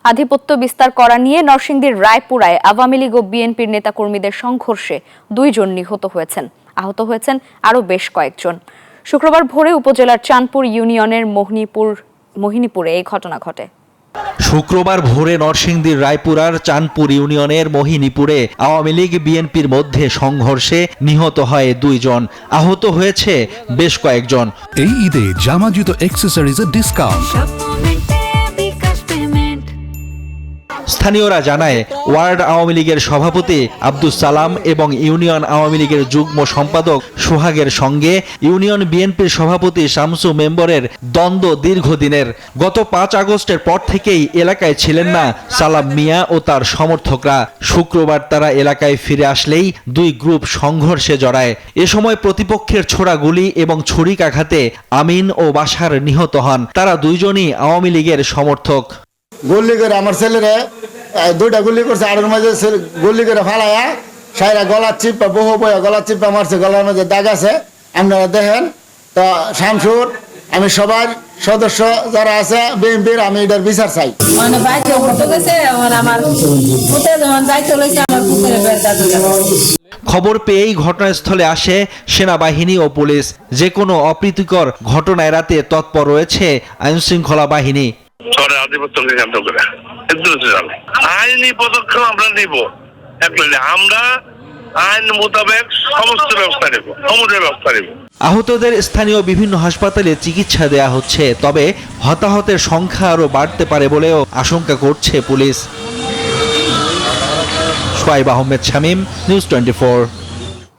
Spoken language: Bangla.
আধিপত্য বিস্তার করা নিয়ে নরসিংদীর রায়পুরায় আওয়ামী লীগ ও বিএনপির নেতাকর্মীদের সংঘর্ষে 2 জন নিহত হয়েছেন। আহত হয়েছেন আরও বেশ কয়েকজন। শুক্রবার ভোরে উপজেলার চাঁদপুর ইউনিয়নের মোহিনীপুরে এই ঘটনা ঘটে। শুক্রবার ভোরে নরসিংদীর রায়পুরার চাঁদপুর ইউনিয়নের মোহিনীপুরে আওয়ামী লীগ বিএনপির মধ্যে সংঘর্ষে নিহত হয় 2 জন, আহত হয়েছে বেশ কয়েকজন। এই ঈদে জামা জুতো অ্যাকসেসরিজের ডিসকাউন্ট। স্থানীয়রা জানায়, ওয়ার্ড আওয়ামী লীগের সভাপতি আব্দুস সালাম এবং ইউনিয়ন আওয়ামী লীগের যুগ্ম সম্পাদক সোহাগের সঙ্গে ইউনিয়ন বিএনপির সভাপতি শামসু মেম্বরের দ্বন্দ্ব দীর্ঘদিনের। গত 5 আগস্টের পর থেকেই এলাকায় ছিলেন না সালাম মিয়া ও তার সমর্থকরা। শুক্রবার তারা এলাকায় ফিরে আসলেই 2 গ্রুপ সংঘর্ষে জড়ায়। এ সময় প্রতিপক্ষের ছোড়া গুলি এবং ছুরিকাঘাতে আমিন ও বাশার নিহত হন। তারা 2 জনই আওয়ামী লীগের সমর্থক। গুলি করে আমার ছেলেরা 2টা গুলি করছে, আর মাঝে গুলি করে ফালায়া সাইরা গলার চিপা বহু বয়া গলার চিপা মারছে, গলার মধ্যে দাগ আছে আপনারা দেখেন। তো শামসুর আমি সবার সদস্য যারা আছে বিএনপির, আমি এটার বিচার চাই। খবর পেয়েই ঘটনাস্থলে আসে সেনাবাহিনী ও পুলিশ। যে কোনো অপ্রীতিকর ঘটনা এড়াতে তৎপর রয়েছে আইনশৃঙ্খলা বাহিনী। আইনি পদক্ষেপ আমরা নিব, আমরা আইন মোতাবেক সমস্ত ব্যবস্থা নেব, আহতদের স্থানীয় বিভিন্ন হাসপাতালে চিকিৎসা দেয়া হচ্ছে, তবে হতাহতের সংখ্যা আরও বাড়তে পারে বলেও আশঙ্কা করছে পুলিশ। সোহাইব আহমেদ শামীম, নিউজ 24।